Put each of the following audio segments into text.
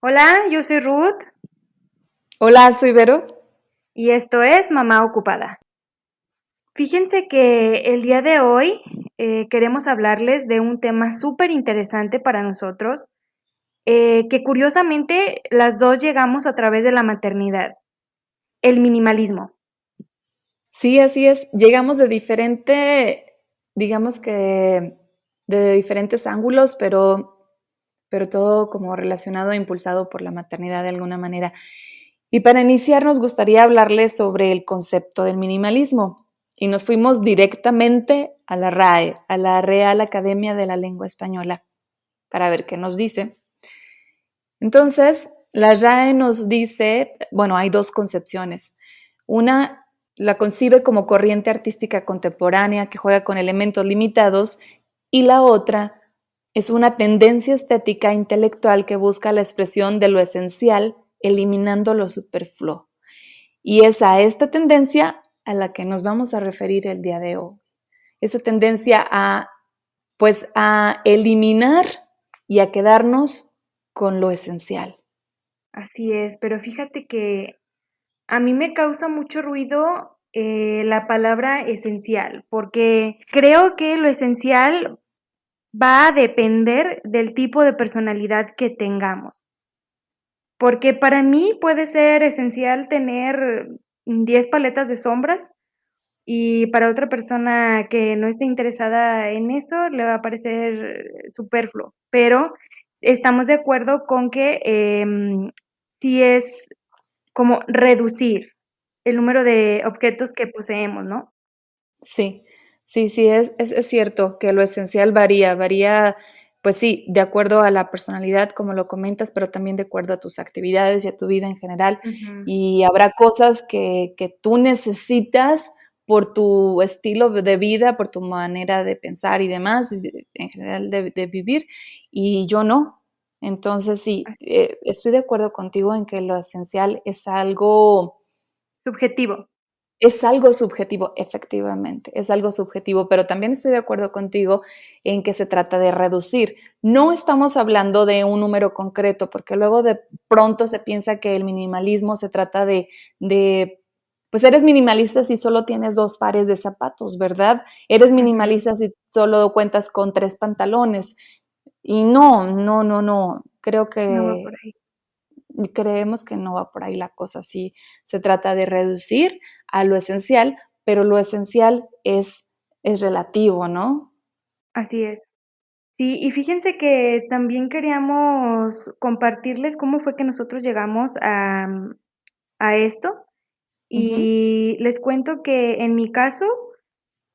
Hola, yo soy Ruth Hola, soy Vero. y esto es Mamá Ocupada. Fíjense que el día de hoy queremos hablarles de un tema súper interesante para nosotros, que curiosamente las dos llegamos a través de la maternidad, el minimalismo. Sí, así es. Llegamos de digamos que de diferentes ángulos, pero todo como relacionado e impulsado por la maternidad de alguna manera. Y para iniciar nos gustaría hablarles sobre el concepto del minimalismo. Y nos fuimos directamente a la RAE, a la Real Academia de la Lengua Española, para ver qué nos dice. Entonces, la RAE nos dice, bueno, hay dos concepciones. Una la concibe como corriente artística contemporánea que juega con elementos limitados y la otra es una tendencia estética intelectual que busca la expresión de lo esencial, eliminando lo superfluo. Y es a esta tendencia a la que nos vamos a referir el día de hoy. Esa tendencia a eliminar y a quedarnos con lo esencial. Así es, pero fíjate que a mí me causa mucho ruido la palabra esencial, porque creo que lo esencial va a depender del tipo de personalidad que tengamos. Porque para mí puede ser esencial tener 10 paletas de sombras y para otra persona que no esté interesada en eso le va a parecer superfluo. Pero estamos de acuerdo con que sí es como reducir el número de objetos que poseemos, ¿no? Sí, sí, es cierto que lo esencial varía, pues sí, de acuerdo a la personalidad, como lo comentas, pero también de acuerdo a tus actividades y a tu vida en general. Ujú. Y habrá cosas que tú necesitas por tu estilo de vida, por tu manera de pensar y demás, en general de vivir, y yo no. Entonces, sí, estoy de acuerdo contigo en que lo esencial Subjetivo. es algo subjetivo, efectivamente, es algo subjetivo, pero también estoy de acuerdo contigo en que se trata de reducir. No estamos hablando de un número concreto, porque luego de pronto se piensa que el minimalismo se trata de pues eres minimalista si solo tienes 2 pares de zapatos, ¿verdad? Eres Ujú. minimalista si solo cuentas con 3 pantalones. Y no, No va por ahí. creemos que no va por ahí la cosa. Sí, se trata de reducir a lo esencial, pero lo esencial es relativo, ¿no? Así es. Sí, y fíjense que también queríamos compartirles cómo fue que nosotros llegamos a esto. Ujú, Y les cuento que en mi caso,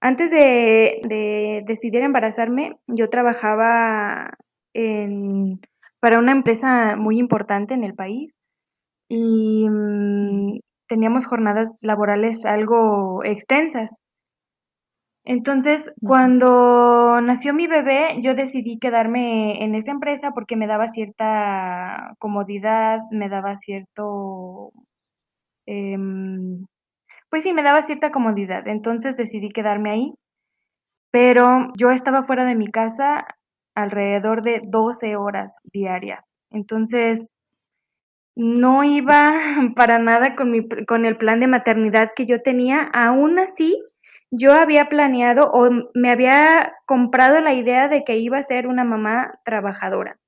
antes de decidir embarazarme, yo trabajaba en, para una empresa muy importante en el país y teníamos jornadas laborales algo extensas. Entonces, ujú, cuando nació mi bebé, yo decidí quedarme en esa empresa porque me daba cierta comodidad, me daba cierto, em, pues sí, me daba cierta comodidad. Entonces decidí quedarme ahí, pero yo estaba fuera de mi casa alrededor de 12 horas diarias. Entonces, no iba para nada con el plan de maternidad que yo tenía. Aún así, yo había planeado o me había comprado la idea de que iba a ser una mamá trabajadora,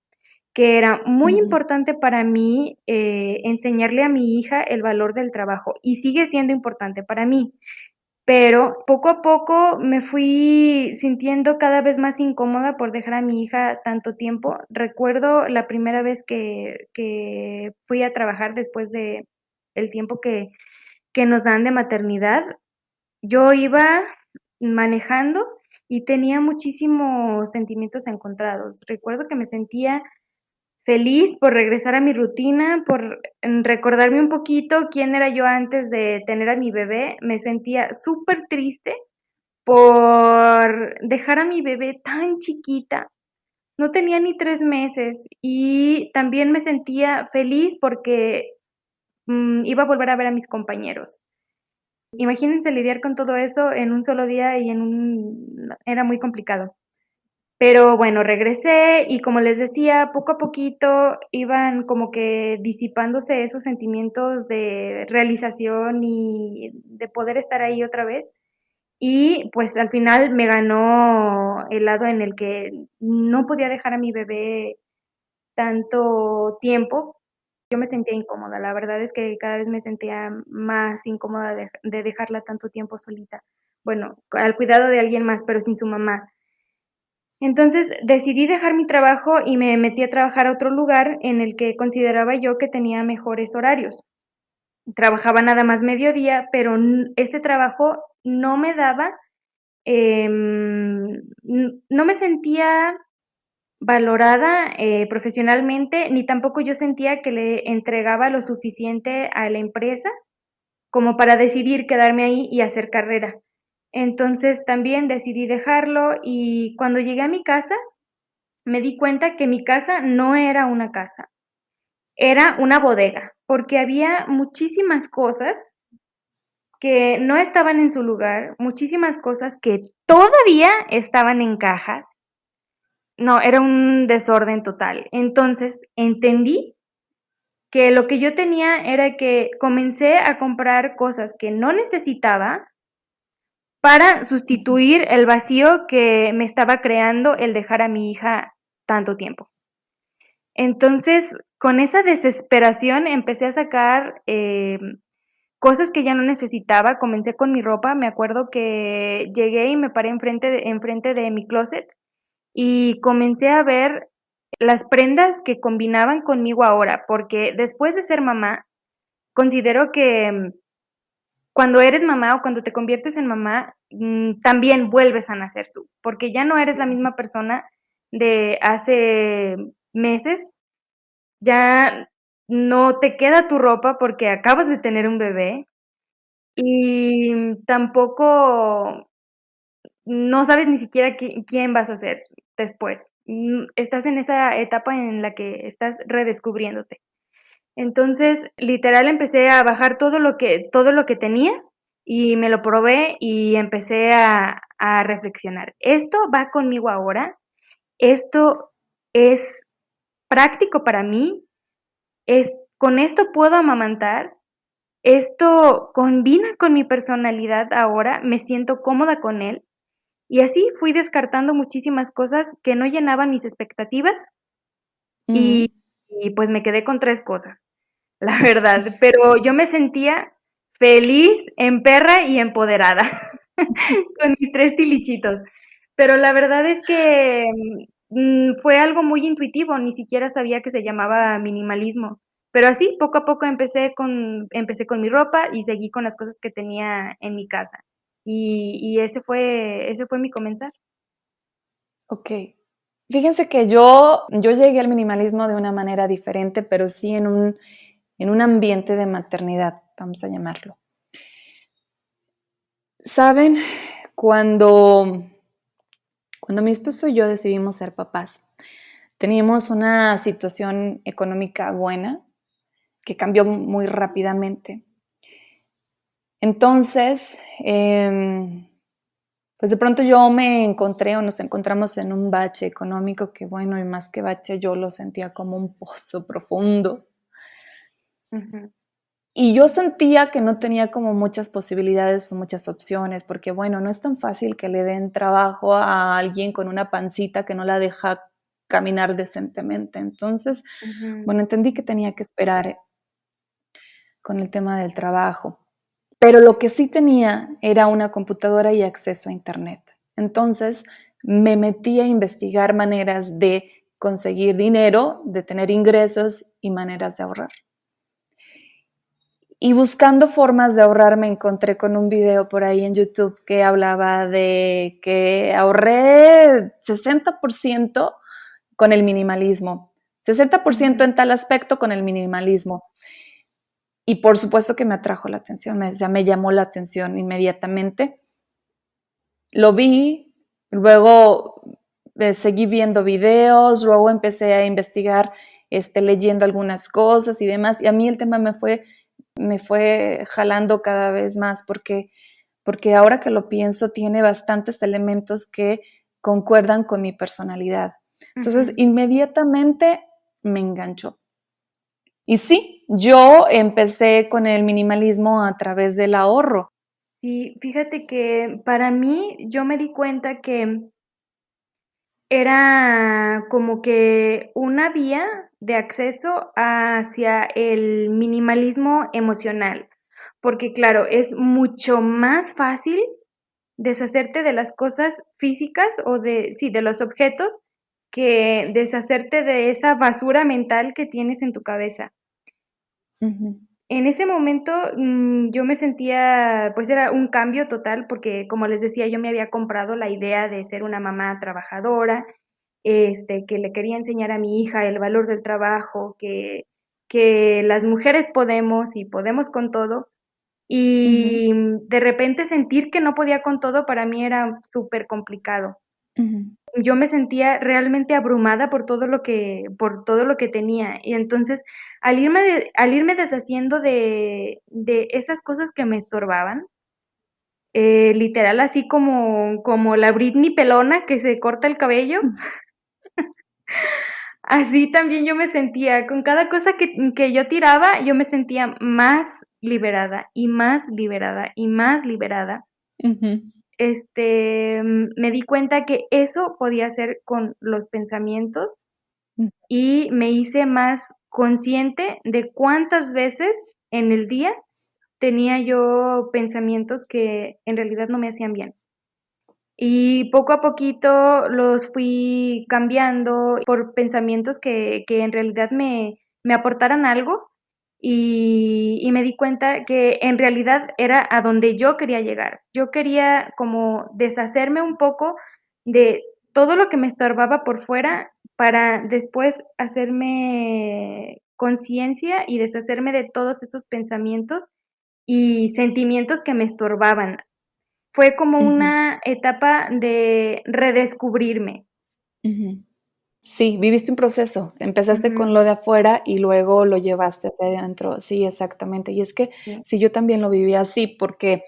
que era muy ujú. importante para mí enseñarle a mi hija el valor del trabajo y sigue siendo importante para mí. Pero poco a poco me fui sintiendo cada vez más incómoda por dejar a mi hija tanto tiempo. Recuerdo la primera vez que fui a trabajar después de el tiempo que nos dan de maternidad. Yo iba manejando y tenía muchísimos sentimientos encontrados. Recuerdo que me sentía feliz por regresar a mi rutina, por recordarme un poquito quién era yo antes de tener a mi bebé. Me sentía súper triste por dejar a mi bebé tan chiquita. No tenía ni 3 meses y también me sentía feliz porque iba a volver a ver a mis compañeros. Imagínense lidiar con todo eso en un solo día y era muy complicado. Pero bueno, regresé y como les decía, poco a poquito iban como que disipándose esos sentimientos de realización y de poder estar ahí otra vez. Y pues al final me ganó el lado en el que no podía dejar a mi bebé tanto tiempo. Yo me sentía incómoda, la verdad es que cada vez me sentía más incómoda de dejarla tanto tiempo solita. Bueno, al cuidado de alguien más, pero sin su mamá. Entonces decidí dejar mi trabajo y me metí a trabajar a otro lugar en el que consideraba yo que tenía mejores horarios. Trabajaba nada más mediodía, pero ese trabajo no me daba, no me sentía valorada profesionalmente, ni tampoco yo sentía que le entregaba lo suficiente a la empresa como para decidir quedarme ahí y hacer carrera. Entonces también decidí dejarlo y cuando llegué a mi casa me di cuenta que mi casa no era una casa, era una bodega, porque había muchísimas cosas que no estaban en su lugar, muchísimas cosas que todavía estaban en cajas. No, era un desorden total. Entonces entendí que lo que yo tenía era que comencé a comprar cosas que no necesitaba para sustituir el vacío que me estaba creando el dejar a mi hija tanto tiempo. Entonces, con esa desesperación empecé a sacar cosas que ya no necesitaba. Comencé con mi ropa. Me acuerdo que llegué y me paré enfrente de mi closet y comencé a ver las prendas que combinaban conmigo ahora, porque después de ser mamá, considero que cuando eres mamá o cuando te conviertes en mamá, también vuelves a nacer tú, porque ya no eres la misma persona de hace meses, ya no te queda tu ropa porque acabas de tener un bebé y tampoco no sabes ni siquiera quién vas a ser después. Estás en esa etapa en la que estás redescubriéndote. Entonces, literal empecé a bajar todo lo que tenía y me lo probé y empecé a reflexionar. ¿Esto va conmigo ahora? ¿Esto es práctico para mí? ¿Con esto puedo amamantar? ¿Esto combina con mi personalidad ahora? ¿Me siento cómoda con él? Y así fui descartando muchísimas cosas que no llenaban mis expectativas Mm. y, y pues me quedé con 3 cosas, la verdad, pero yo me sentía feliz, en perra y empoderada con mis 3 tilichitos. Pero la verdad es que, fue algo muy intuitivo, ni siquiera sabía que se llamaba minimalismo. Pero así, poco a poco empecé con mi ropa y seguí con las cosas que tenía en mi casa. Y ese fue mi comenzar. Ok. Fíjense que yo llegué al minimalismo de una manera diferente, pero sí en un ambiente de maternidad, vamos a llamarlo. Saben, cuando, cuando mi esposo y yo decidimos ser papás, teníamos una situación económica buena que cambió muy rápidamente. Entonces, pues de pronto yo me encontré o nos encontramos en un bache económico que, bueno, y más que bache, yo lo sentía como un pozo profundo. Ujú, Y yo sentía que no tenía como muchas posibilidades o muchas opciones, porque bueno, no es tan fácil que le den trabajo a alguien con una pancita que no la deja caminar decentemente. Entonces, ujú, bueno, entendí que tenía que esperar con el tema del trabajo. Pero lo que sí tenía era una computadora y acceso a Internet. Entonces me metí a investigar maneras de conseguir dinero, de tener ingresos y maneras de ahorrar. Y buscando formas de ahorrar me encontré con un video por ahí en YouTube que hablaba de que ahorré 60% con el minimalismo, 60% ujú, en tal aspecto con el minimalismo. Y por supuesto que me atrajo la atención, me llamó la atención inmediatamente. Lo vi, luego seguí viendo videos, luego empecé a investigar, leyendo algunas cosas y demás, y a mí el tema me fue jalando cada vez más porque ahora que lo pienso tiene bastantes elementos que concuerdan con mi personalidad. Entonces, Ujú. inmediatamente me enganchó. Y sí, yo empecé con el minimalismo a través del ahorro. Sí, fíjate que para mí yo me di cuenta que era como que una vía de acceso hacia el minimalismo emocional, porque claro, es mucho más fácil deshacerte de las cosas físicas o de los objetos que deshacerte de esa basura mental que tienes en tu cabeza. Ujú, En ese momento, yo me sentía, pues era un cambio total, porque como les decía, yo me había comprado la idea de ser una mamá trabajadora, que le quería enseñar a mi hija el valor del trabajo, que las mujeres podemos y podemos con todo. ujú, Y de repente sentir que no podía con todo para mí era súper complicado. ujú, Yo me sentía realmente abrumada por todo lo que tenía. Y entonces, al irme deshaciendo de esas cosas que me estorbaban, literal, así como la Britney pelona que se corta el cabello, así también yo me sentía. Con cada cosa que yo tiraba, yo me sentía más liberada, y más liberada, y más liberada. ujú, Me di cuenta que eso podía hacer con los pensamientos ujú, y me hice más consciente de cuántas veces en el día tenía yo pensamientos que en realidad no me hacían bien. Y poco a poquito los fui cambiando por pensamientos que en realidad me aportaran algo y me di cuenta que en realidad era a donde yo quería llegar. Yo quería como deshacerme un poco de todo lo que me estorbaba por fuera para después hacerme conciencia y deshacerme de todos esos pensamientos y sentimientos que me estorbaban. Fue como ujú, una etapa de redescubrirme. ujú. Sí, viviste un proceso. Empezaste Ujú, con lo de afuera y luego lo llevaste hacia adentro. Sí, exactamente. Y es que sí. sí, yo también lo viví así porque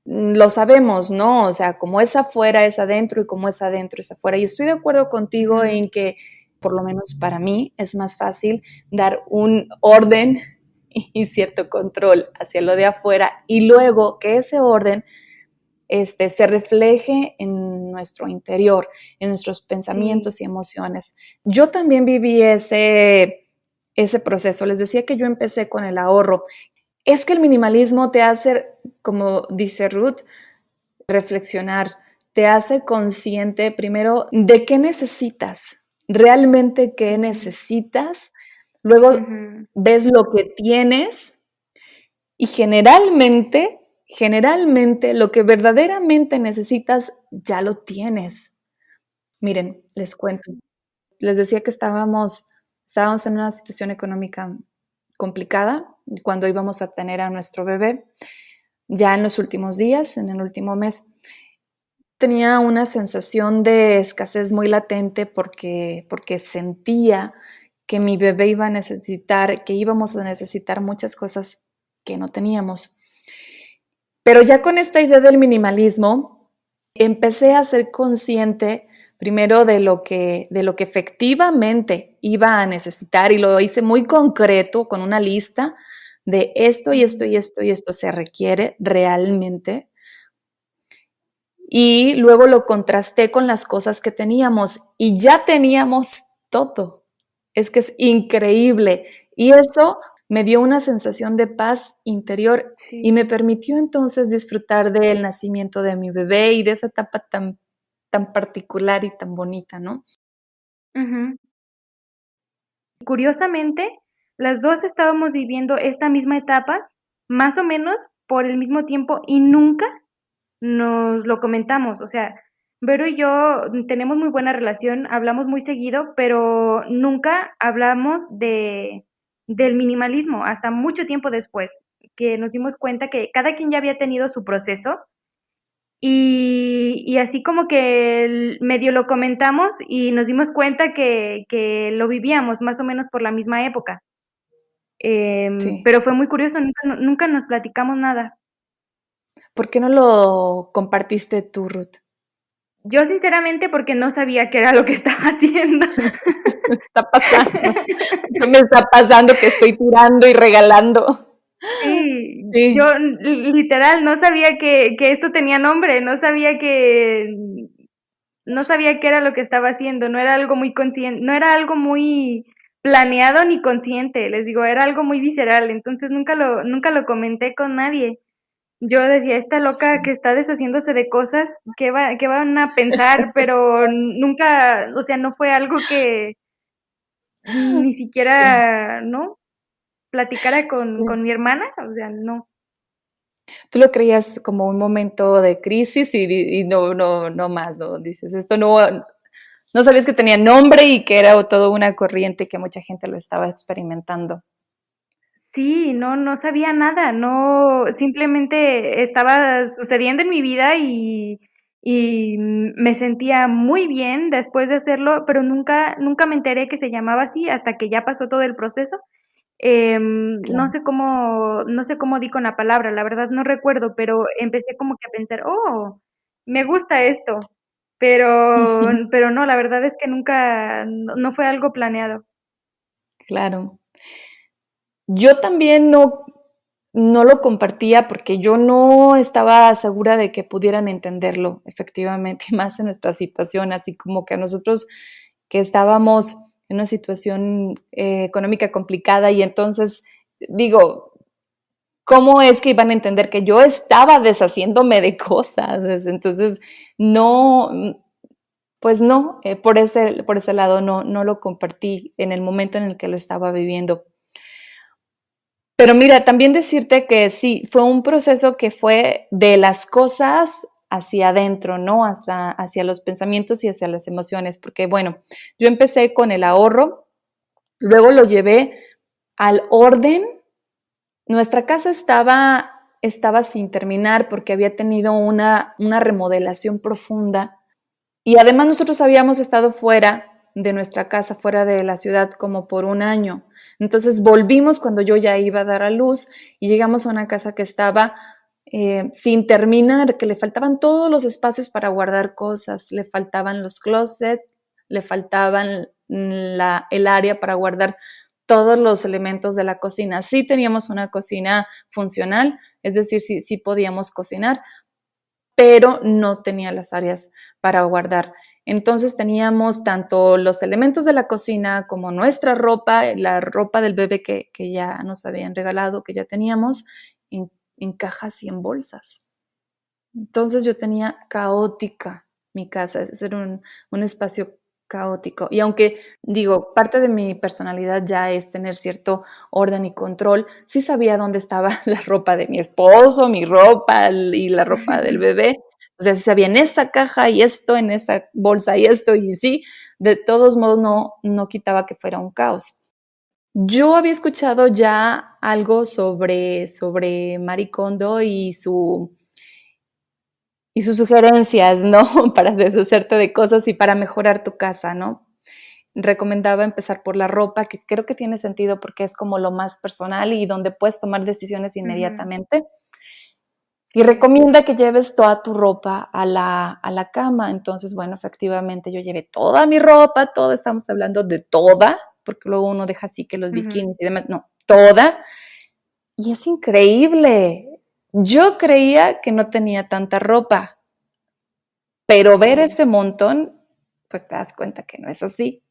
lo sabemos, ¿no? O sea, como es afuera es adentro y como es adentro es afuera. Y estoy de acuerdo contigo Ujú, en que, por lo menos para mí, es más fácil dar un orden y cierto control hacia lo de afuera y luego que ese orden se refleje en nuestro interior, en nuestros sí. pensamientos y emociones. Yo también viví ese proceso. Les decía que yo empecé con el ahorro. Es que el minimalismo te hace, como dice Ruth, reflexionar, te hace consciente primero de qué necesitas, realmente qué Ujú, necesitas, luego ujú, ves lo que tienes y generalmente lo que verdaderamente necesitas ya lo tienes. Miren, les cuento. Les decía que estábamos en una situación económica complicada cuando íbamos a tener a nuestro bebé. Ya en los últimos días, en el último mes, tenía una sensación de escasez muy latente porque sentía que mi bebé iba a necesitar, que íbamos a necesitar muchas cosas que no teníamos. Pero ya con esta idea del minimalismo, empecé a ser consciente primero de lo que efectivamente iba a necesitar y lo hice muy concreto con una lista de esto y esto ujú. y esto y esto se requiere realmente. Y luego lo contrasté con las cosas que teníamos y ya teníamos todo. Es que es increíble. Y eso me dio una sensación de paz interior y me Sí. permitió entonces disfrutar del nacimiento de mi bebé y de esa etapa tan particular y tan bonita, ¿no? Ujú. Curiosamente, las 2 estábamos viviendo esta misma etapa, más o menos por el mismo tiempo, y nunca nos lo comentamos. O sea, Vero y yo tenemos muy buena relación, hablamos muy seguido, pero nunca hablamos del minimalismo, hasta mucho tiempo después, que nos dimos cuenta que cada quien ya había tenido su proceso. Y así como que medio lo comentamos y nos dimos cuenta que lo vivíamos más o menos por la misma época. Sí. Pero fue muy curioso, nunca nos platicamos nada. ¿Por qué no lo compartiste tú, Ruth? Yo sinceramente porque no sabía qué era lo que estaba haciendo. Está pasando. ¿Qué me está pasando que estoy tirando y regalando? Sí, yo Sí, literal no sabía que esto tenía nombre, no sabía qué era lo que estaba haciendo, no era algo muy consciente, no era algo muy planeado ni consciente, les digo, era algo muy visceral, entonces nunca lo comenté con nadie. Yo decía, esta loca que sí, está deshaciéndose de cosas, qué van a pensar? Pero nunca, o sea, no fue algo que ni sí, siquiera, ¿no? Platicara sí. con mi hermana, o sea, no. Tú lo creías como un momento de crisis y no, no, no más, ¿no? Dices, esto no, no sabías que tenía nombre y que era toda una corriente que mucha gente lo estaba experimentando. Sí, no sabía nada, no, simplemente estaba sucediendo en mi vida y me sentía muy bien después de hacerlo, pero nunca me enteré que se llamaba así hasta que ya pasó todo el proceso. Claro. No sé cómo di con la palabra, la verdad no recuerdo, pero empecé como que a pensar, oh, me gusta esto, pero no, la verdad es que no fue algo planeado. Claro. Yo también no lo compartía porque yo no estaba segura de que pudieran entenderlo, efectivamente, y más en nuestra situación, así como que a nosotros que estábamos en una situación económica complicada y entonces digo, ¿cómo es que iban a entender que yo estaba deshaciéndome de cosas? Entonces, no, pues no, por ese lado no lo compartí en el momento en el que lo estaba viviendo. Pero mira, también decirte que sí, fue un proceso que fue de las cosas hacia adentro, ¿no? Hacia los pensamientos y hacia las emociones, porque bueno, yo empecé con el ahorro, luego lo llevé al orden. Nuestra casa estaba sin terminar porque había tenido una remodelación profunda y además nosotros habíamos estado fuera de nuestra casa, fuera de la ciudad, como por un año. Entonces volvimos cuando yo ya iba a dar a luz y llegamos a una casa que estaba sin terminar, que le faltaban todos los espacios para guardar cosas, le faltaban los closets, le faltaban el área para guardar todos los elementos de la cocina. Sí teníamos una cocina funcional, es decir, sí podíamos cocinar, pero no tenía las áreas para guardar. Entonces teníamos tanto los elementos de la cocina como nuestra ropa, la ropa del bebé que ya nos habían regalado, que ya teníamos, en cajas y en bolsas. Entonces yo tenía caótica mi casa, ese era un espacio caótico. Y aunque digo, parte de mi personalidad ya es tener cierto orden y control, sí sabía dónde estaba la ropa de mi esposo, mi ropa y la ropa del bebé. O sea, sí sabía en esa caja y esto, en esa bolsa y esto, y sí, de todos modos no quitaba que fuera un caos. Yo había escuchado ya algo sobre Marie Kondo y sus sugerencias, ¿no? Para deshacerte de cosas y para mejorar tu casa, ¿no? Recomendaba empezar por la ropa, que creo que tiene sentido porque es como lo más personal y donde puedes tomar decisiones Ujú, inmediatamente. Y sí. recomienda que lleves toda tu ropa a la cama. Entonces, bueno, efectivamente yo llevé toda mi ropa, toda, estamos hablando de toda, porque luego uno deja así que los Ujú, bikinis y demás, no, toda. Y es increíble. Yo creía que no tenía tanta ropa, pero ver sí. ese montón, pues te das cuenta que no es así.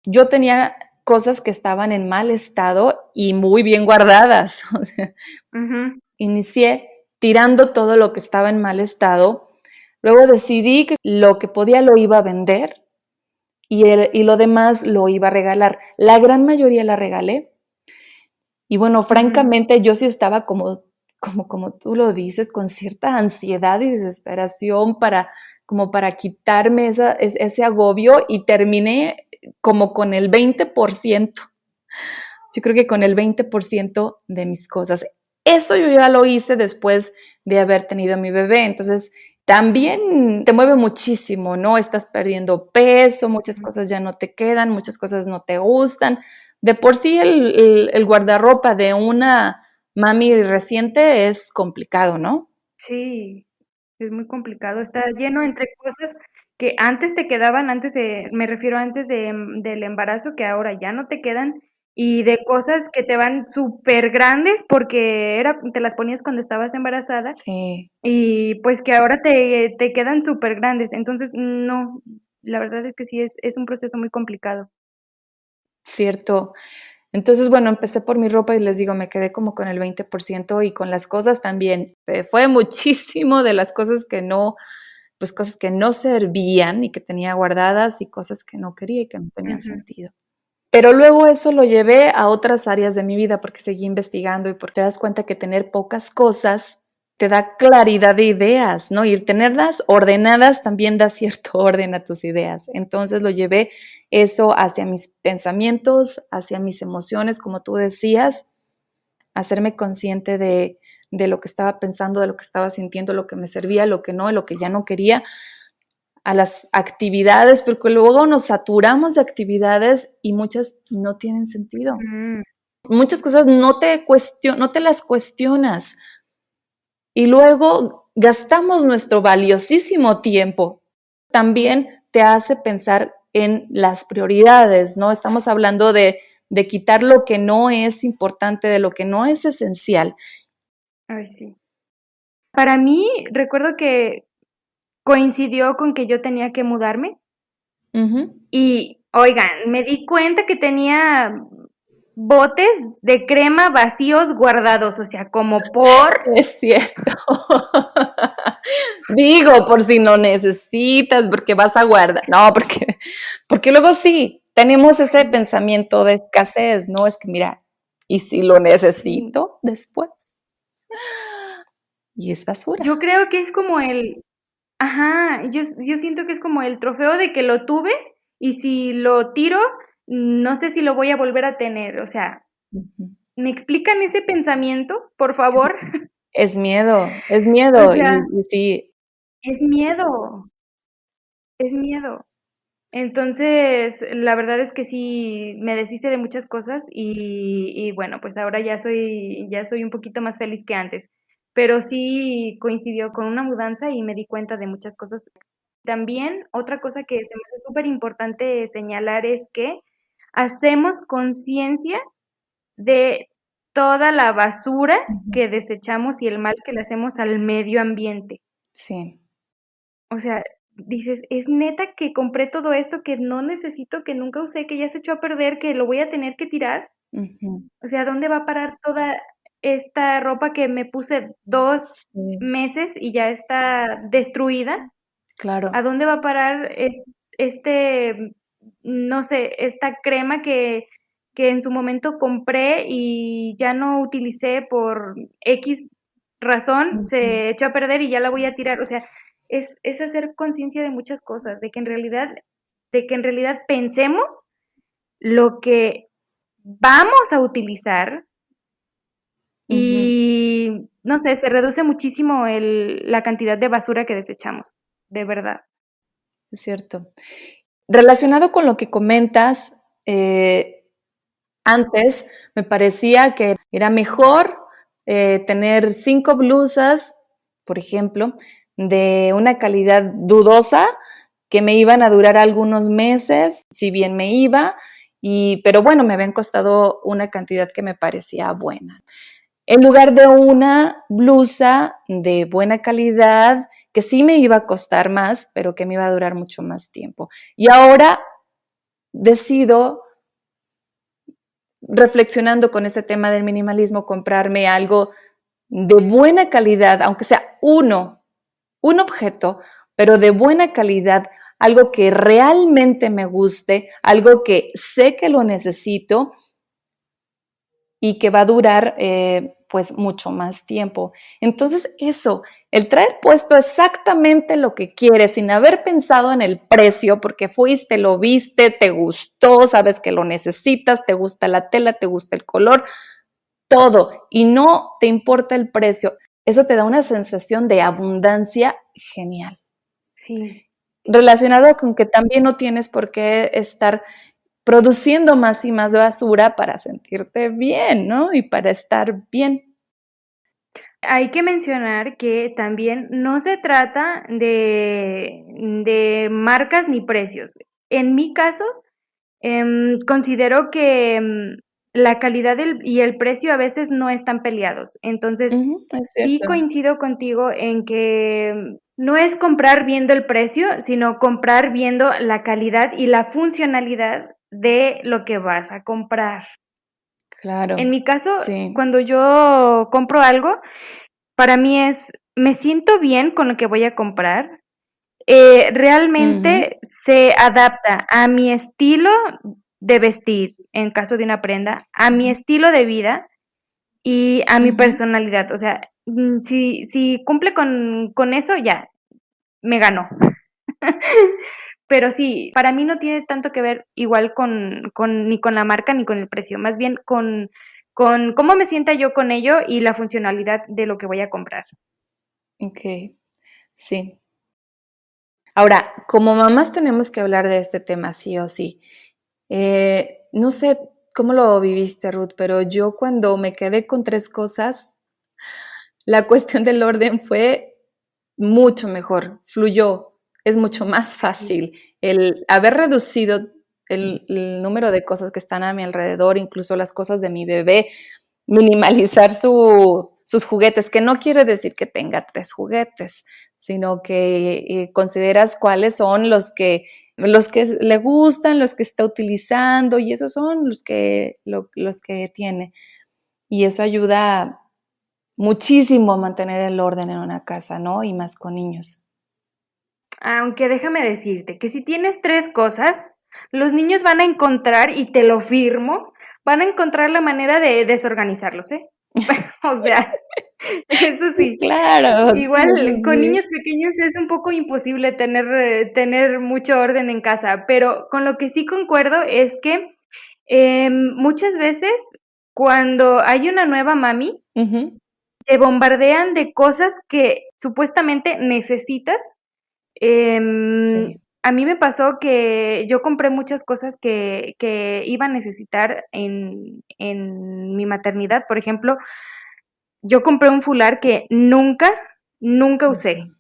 Yo tenía cosas que estaban en mal estado y muy bien guardadas. O sea, Ujú, inicié tirando todo lo que estaba en mal estado. Luego decidí que lo que podía lo iba a vender y lo demás lo iba a regalar. La gran mayoría la regalé. Y bueno, ujú. francamente, yo sí estaba como tú lo dices, con cierta ansiedad y desesperación como para quitarme ese agobio y terminé como con el 20%. Yo creo que con el 20% de mis cosas. Eso yo ya lo hice después de haber tenido a mi bebé. Entonces, también te mueve muchísimo, ¿no? Estás perdiendo peso, muchas cosas ya no te quedan, muchas cosas no te gustan. De por sí el guardarropa de una mami reciente es complicado, ¿no? Sí, es muy complicado. Está lleno entre cosas que antes te quedaban, me refiero del embarazo, que ahora ya no te quedan, y de cosas que te van súper grandes porque te las ponías cuando estabas embarazada, Sí, y pues que ahora te quedan súper grandes. Entonces, no, la verdad es que sí es un proceso muy complicado. cierto. Entonces, bueno, empecé por mi ropa y les digo, me quedé como con el 20% y con las cosas también. Fue muchísimo de las cosas que no, pues cosas que no servían y que tenía guardadas y cosas que no quería y que no tenían Ujú, sentido. Pero luego eso lo llevé a otras áreas de mi vida porque seguí investigando y porque te das cuenta que tener pocas cosas te da claridad de ideas, ¿no? Y el tenerlas ordenadas también da cierto orden a tus ideas. Entonces lo llevé eso hacia mis pensamientos, hacia mis emociones, como tú decías, hacerme consciente de lo que estaba pensando, de lo que estaba sintiendo, lo que me servía, lo que no, lo que ya no quería, a las actividades, porque luego nos saturamos de actividades y muchas no tienen sentido. mm. Muchas cosas no te las cuestionas y luego gastamos nuestro valiosísimo tiempo. También te hace pensar en las prioridades, ¿no? Estamos hablando de quitar lo que no es importante, de lo que no es esencial. Ay, sí. Para mí, recuerdo que coincidió con que yo tenía que mudarme Ujú. y, oigan, me di cuenta que tenía botes de crema vacíos guardados, o sea, como por... Es cierto. Digo, por si no necesitas, porque vas a guardar. No, porque luego sí, tenemos ese pensamiento de escasez, ¿no? Es que mira, ¿y si lo Sí. necesito después? Y es basura. Yo creo que es como ajá, yo siento que es como el trofeo de que lo tuve y si lo tiro, no sé si lo voy a volver a tener, o sea, Ujú. ¿me explican ese pensamiento, por favor? Es O miedo, sea, y sí. es miedo, es miedo. Entonces, la verdad es que sí, me deshice de muchas cosas y bueno, pues ahora ya soy un poquito más feliz que antes, pero sí coincidió con una mudanza y me di cuenta de muchas cosas. También otra cosa que se me hace súper importante señalar es que hacemos conciencia de toda la basura Ujú. que desechamos y el mal que le hacemos al medio ambiente. Sí. O sea, dices, es neta que compré todo esto que no necesito, que nunca usé, que ya se echó a perder, que lo voy a tener que tirar. Ujú. O sea, ¿dónde va a parar toda esta ropa que me puse 2 Sí, meses y ya está destruida? ¿A claro. dónde va a parar este, no sé, esta crema que en su momento compré y ya no utilicé por X razón, Ujú. se echó a perder y ya la voy a tirar? O sea, es hacer conciencia de muchas cosas, de que en realidad pensemos lo que vamos a utilizar Ujú. y, no sé, se reduce muchísimo la cantidad de basura que desechamos, de verdad. Es cierto. Relacionado con lo que comentas, antes me parecía que era mejor tener 5 blusas, por ejemplo, de una calidad dudosa, que me iban a durar algunos meses, si bien me iba, pero bueno, me habían costado una cantidad que me parecía buena. En lugar de una blusa de buena calidad, que sí me iba a costar más, pero que me iba a durar mucho más tiempo. Y ahora decido, reflexionando con ese tema del minimalismo, comprarme algo de buena calidad, aunque sea un objeto, pero de buena calidad, algo que realmente me guste, algo que sé que lo necesito y que va a durar pues mucho más tiempo. Entonces eso, el traer puesto exactamente lo que quieres sin haber pensado en el precio, porque fuiste, lo viste, te gustó, sabes que lo necesitas, te gusta la tela, te gusta el color, todo, y no te importa el precio. Eso te da una sensación de abundancia genial. Sí. Relacionado con que también no tienes por qué estar produciendo más y más basura para sentirte bien, ¿no? Y para estar bien. Hay que mencionar que también no se trata de marcas ni precios. En mi caso, considero que la calidad y el precio a veces no están peleados. Entonces, Es sí cierto. coincido contigo en que no es comprar viendo el precio, sino comprar viendo la calidad y la funcionalidad de lo que vas a comprar. En Claro, mi caso, sí. cuando yo compro algo, para mí me siento bien con lo que voy a comprar. Ujú, Realmente se adapta a mi estilo de vestir, en caso de una prenda, a mi ujú, estilo de vida y a mi ujú. personalidad. O sea, si cumple con eso, ya, me ganó. Pero sí, para mí no tiene tanto que ver igual ni con la marca ni con el precio, más bien con cómo me sienta yo con ello y la funcionalidad de lo que voy a comprar. Ok, sí. Ahora, como mamás tenemos que hablar de este tema sí o sí. No sé cómo lo viviste, Ruth, pero yo cuando me quedé con 3 cosas, la cuestión del orden fue mucho mejor, fluyó, es mucho más Sí. fácil. El haber reducido el número de cosas que están a mi alrededor, incluso las cosas de mi bebé, minimalizar sus juguetes, que no quiere decir que tenga 3 juguetes, sino que consideras cuáles son los que le gustan, los que está utilizando, y esos son los que tiene. Y eso ayuda muchísimo a mantener el orden en una casa, ¿no? Y más con niños. Aunque déjame decirte que si tienes 3 cosas, los niños van a encontrar, y te lo firmo, van a encontrar la manera de desorganizarlos, ¿eh? O sea, eso sí. Claro, sí, Igual con sí. niños pequeños es un poco imposible tener mucho orden en casa, pero con lo que sí concuerdo es que, muchas veces cuando hay una nueva mami, Ujú, te bombardean de cosas que supuestamente necesitas. sí. A mí me pasó que yo compré muchas cosas que iba a necesitar en mi maternidad. Por ejemplo, yo compré un fular que nunca usé, Ujú,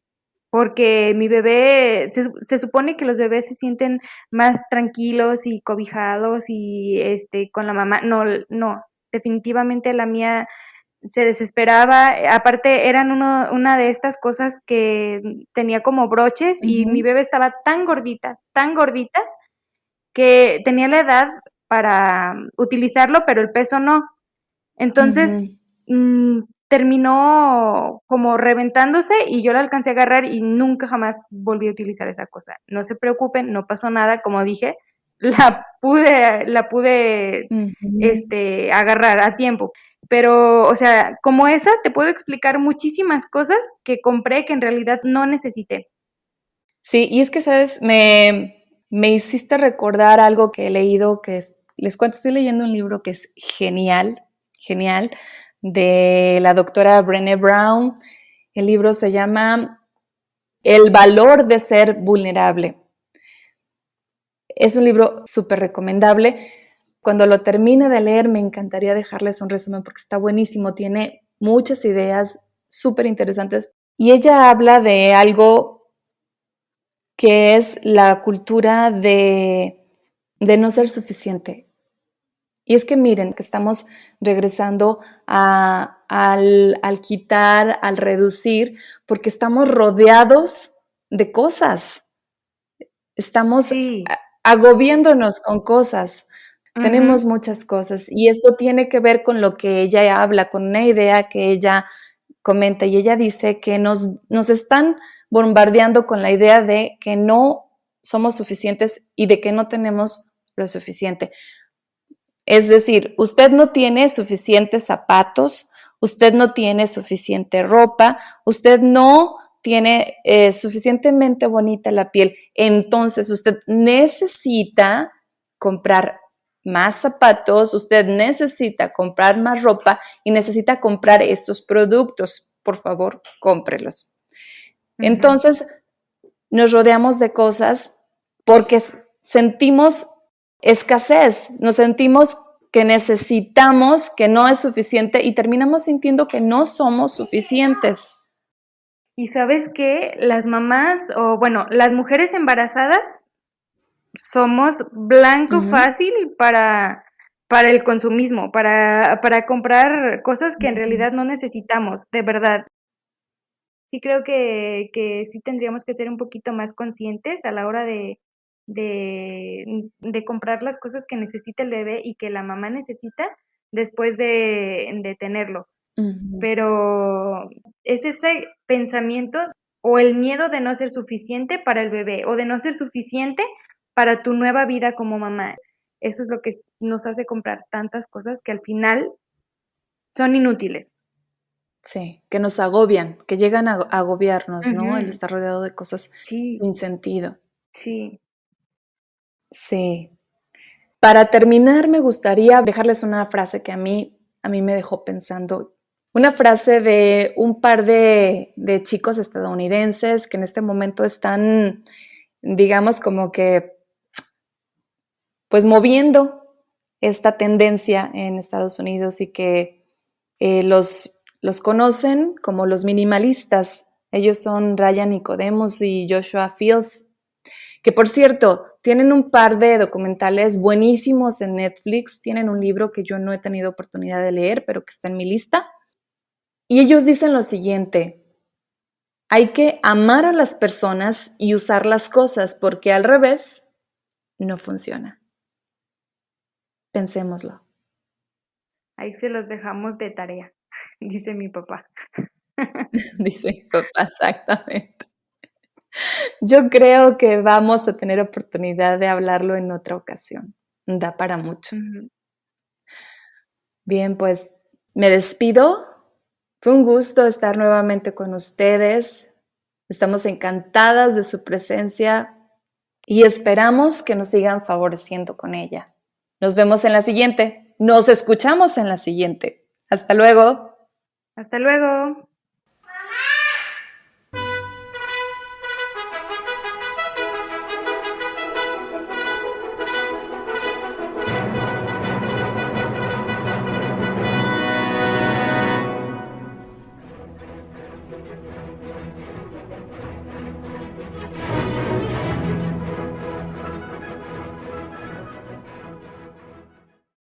porque mi bebé, se supone que los bebés se sienten más tranquilos y cobijados y, con la mamá. No, no, definitivamente la mía se desesperaba. Aparte, eran una de estas cosas que tenía como broches y mi ujú, bebé estaba tan gordita, que tenía la edad para utilizarlo, pero el peso no. Entonces, ujú. terminó como reventándose y yo la alcancé a agarrar y nunca jamás volví a utilizar esa cosa. No se preocupen, no pasó nada, como dije, la pude, Ujú. agarrar a tiempo. Pero, o sea, como esa, te puedo explicar muchísimas cosas que compré que en realidad no necesité. Sí, y es que, ¿sabes? Me hiciste recordar algo que he leído, les cuento, estoy leyendo un libro que es genial, genial, de la doctora Brené Brown. El libro se llama El valor de ser vulnerable. Es un libro súper recomendable. Cuando lo termine de leer, me encantaría dejarles un resumen porque está buenísimo. Tiene muchas ideas súper interesantes. Y ella habla de algo que es la cultura de no ser suficiente. Y es que miren, que estamos regresando al quitar, al reducir, porque estamos rodeados de cosas. Estamos Sí. agobiándonos con cosas. Ujú. Tenemos muchas cosas y esto tiene que ver con lo que ella habla, con una idea que ella comenta y ella dice que nos están bombardeando con la idea de que no somos suficientes y de que no tenemos lo suficiente. Es decir, usted no tiene suficientes zapatos, usted no tiene suficiente ropa, usted no tiene suficientemente bonita la piel, entonces usted necesita comprar más zapatos, usted necesita comprar más ropa y necesita comprar estos productos. Por favor, cómprelos. Ujú. Entonces, nos rodeamos de cosas porque sentimos escasez, nos sentimos que necesitamos, que no es suficiente y terminamos sintiendo que no somos suficientes. Y sabes que las mamás, o bueno, las mujeres embarazadas somos blanco fácil para el consumismo, para comprar cosas que en realidad no necesitamos, de verdad. Sí creo que sí tendríamos que ser un poquito más conscientes a la hora de comprar las cosas que necesita el bebé y que la mamá necesita después de tenerlo. Pero es ese pensamiento o el miedo de no ser suficiente para el bebé o de no ser suficiente para tu nueva vida como mamá. Eso es lo que nos hace comprar tantas cosas que al final son inútiles. Sí, que nos agobian, que llegan a agobiarnos, ¿no? El Ujú. estar rodeado de cosas Sí, sin sentido. sí. Sí. Para terminar, me gustaría dejarles una frase que a mí me dejó pensando. Una frase de un par de chicos estadounidenses que en este momento están, digamos, como que, pues moviendo esta tendencia en Estados Unidos y que los conocen como los minimalistas. Ellos son Ryan Nicodemus y Joshua Fields, que por cierto, tienen un par de documentales buenísimos en Netflix, tienen un libro que yo no he tenido oportunidad de leer, pero que está en mi lista. Y ellos dicen lo siguiente: hay que amar a las personas y usar las cosas, porque al revés no funciona. Pensémoslo. Ahí se los dejamos de tarea, dice mi papá. Dice mi papá, exactamente. Yo creo que vamos a tener oportunidad de hablarlo en otra ocasión. Da para mucho. Ujú. Bien, pues me despido. Fue un gusto estar nuevamente con ustedes. Estamos encantadas de su presencia y esperamos que nos sigan favoreciendo con ella. Nos vemos en la siguiente. Nos escuchamos en la siguiente. Hasta luego. Hasta luego.